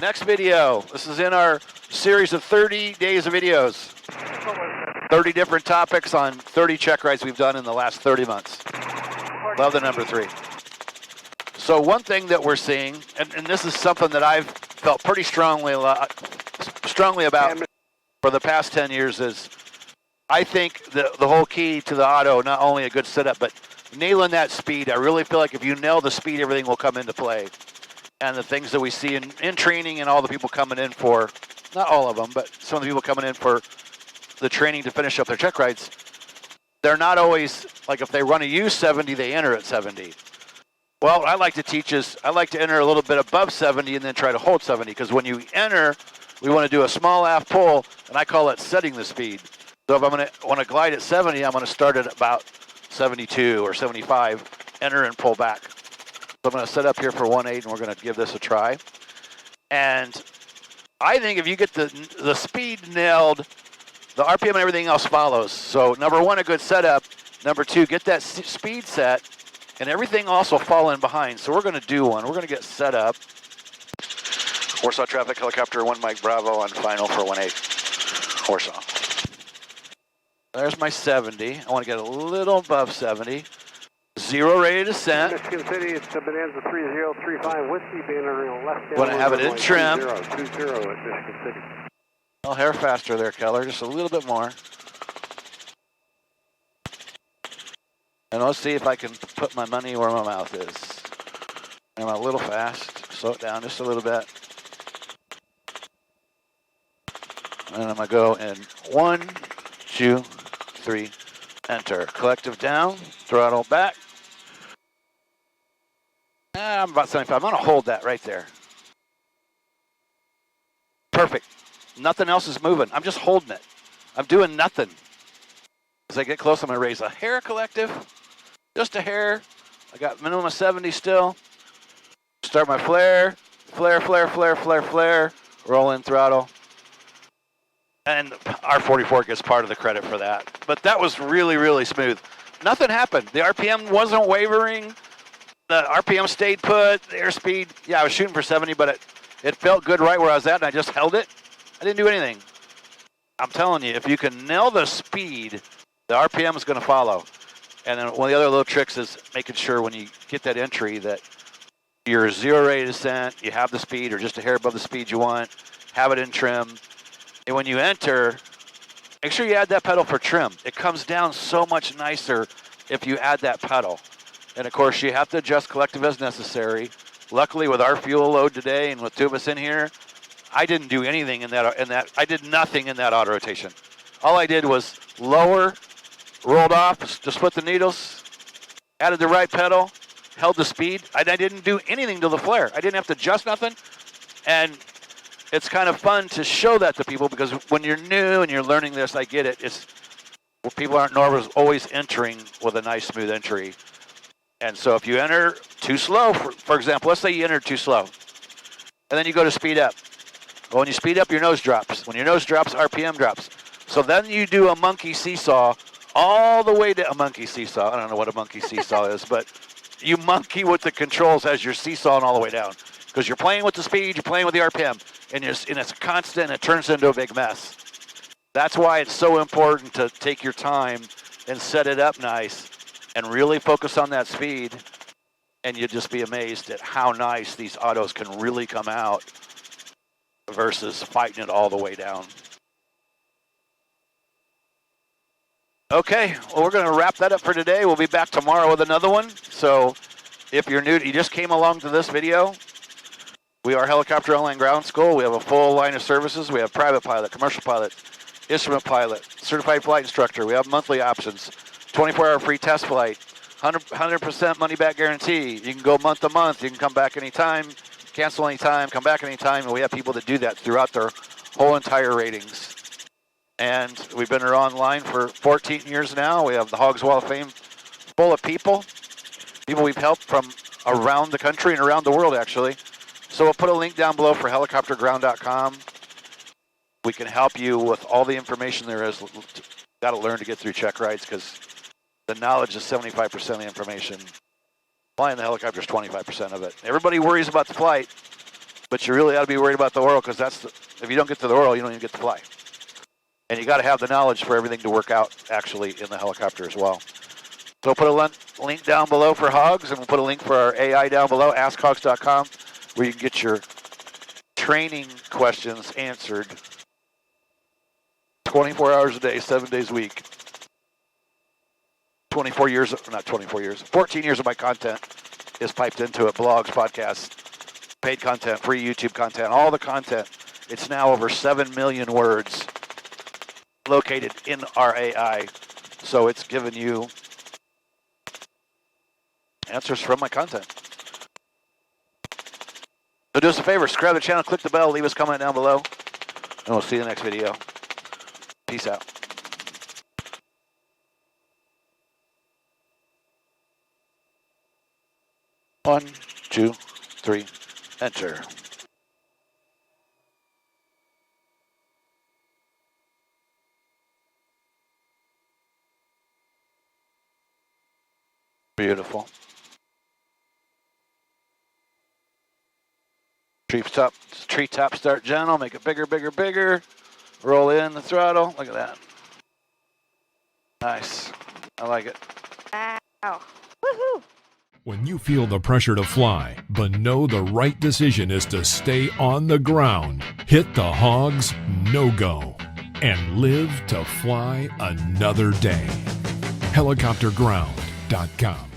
Next video. This is in our series of 30 days of videos. 30 different topics on 30 check rides we've done in the last 30 months. Love the number 3. So one thing that we're seeing, and this is something that I've felt pretty strongly about for the past 10 years, is I think the whole key to the auto, not only a good setup, but nailing that speed. I really feel like if you nail the speed, everything will come into play. And the things that we see in training and all the people coming in for, not all of them, but some of the people coming in for the training to finish up their check rides, they're not always, like if they run a U70, they enter at 70. Well, what I like to teach is, I like to enter a little bit above 70 and then try to hold 70, because when you enter, we want to do a small aft pull, and I call it setting the speed. So if I'm going to want to glide at 70, I'm going to start at about 72 or 75, enter and pull back. So I'm going to set up here for 1.8, and we're going to give this a try. And I think if you get the speed nailed, the RPM and everything else follows. So number 1, a good setup. Number 2, get that speed set, and everything also fall in behind. So we're going to do one. We're going to get set up. Warsaw traffic helicopter 1 Mike Bravo on final for 1.8. Warsaw. There's my 70. I want to get a little above 70. 0 ready to descent. Michigan City, it's Bonanza 3035 Whiskey, being left. Want to have it in trim. 20 at Michigan City. A little hair faster there, Keller, just a little bit more. And let's see if I can put my money where my mouth is. I'm a little fast. Slow it down just a little bit. And I'm going to go in 1, 2, 3, enter. Collective down, throttle back. I'm about 75. I'm going to hold that right there. Perfect. Nothing else is moving. I'm just holding it. I'm doing nothing. As I get close, I'm going to raise a hair collective. Just a hair. I got minimum of 70 still. Start my flare. Flare, flare, flare, flare, flare. Roll in throttle. And R44 gets part of the credit for that. But that was really, really smooth. Nothing happened. The RPM wasn't wavering. The RPM stayed put. The airspeed, yeah, I was shooting for 70, but it felt good right where I was at, and I just held it. I didn't do anything. I'm telling you, if you can nail the speed, the RPM is going to follow. And then one of the other little tricks is making sure when you get that entry that you're 0 ready to descent, you have the speed or just a hair above the speed you want, have it in trim. And when you enter, make sure you add that pedal for trim. It comes down so much nicer if you add that pedal. And of course, you have to adjust collective as necessary. Luckily, with our fuel load today and with 2 of us in here, I didn't do anything in that. I did nothing in that auto rotation. All I did was lower, rolled off, just split the needles, added the right pedal, held the speed. I didn't do anything to the flare. I didn't have to adjust nothing. And it's kind of fun to show that to people, because when you're new and you're learning this, I get it. It's well, people aren't always entering with a nice smooth entry. And so if you enter too slow, for example, let's say you enter too slow, and then you go to speed up. Well, when you speed up, your nose drops. When your nose drops, RPM drops. So then you do a monkey seesaw all the way to a monkey seesaw. I don't know what a monkey seesaw is, but you monkey with the controls as you're seesawing all the way down, because you're playing with the speed, you're playing with the RPM, and it's constant, and it turns into a big mess. That's why it's so important to take your time and set it up nice and really focus on that speed, and you'll just be amazed at how nice these autos can really come out versus fighting it all the way down. Okay, well, we're going to wrap that up for today. We'll be back tomorrow with another one. So if you're new, you just came along to this video, we are Helicopter Online Ground School. We have a full line of services. We have private pilot, commercial pilot, instrument pilot, certified flight instructor. We have monthly options, 24-hour free test flight, 100% money back guarantee. You can go month to month. You can come back anytime, cancel anytime, come back anytime. And we have people that do that throughout their whole entire ratings. And we've been here online for 14 years now. We have the H.O.G.S Wall of Fame full of people we've helped from around the country and around the world, actually. So we'll put a link down below for helicopterground.com. We can help you with all the information there is. Got to learn to get through check rides, because the knowledge is 75% of the information. Flying the helicopter is 25% of it. Everybody worries about the flight, But you really ought to be worried about the oil because if you don't get to the oil, you don't even get to fly. And you got to have the knowledge for everything to work out actually in the helicopter as well. So put a link down below for H.O.G.S, and we'll put a link for our AI down below, AskHOGS.com, where you can get your training questions answered 24 hours a day, 7 days a week. 14 years of my content is piped into it, blogs, podcasts, paid content, free YouTube content, all the content. It's now over 7 million words located in our AI. So it's given you answers from my content. So do us a favor, subscribe to the channel, click the bell, leave us a comment down below, and we'll see you in the next video. Peace out. One, two, three, enter. Beautiful. Treetop start gentle, make it bigger, bigger, bigger. Roll in the throttle. Look at that. Nice. I like it. Wow. Woohoo! When you feel the pressure to fly, but know the right decision is to stay on the ground, hit the H.O.G.S no-go and live to fly another day. Helicopterground.com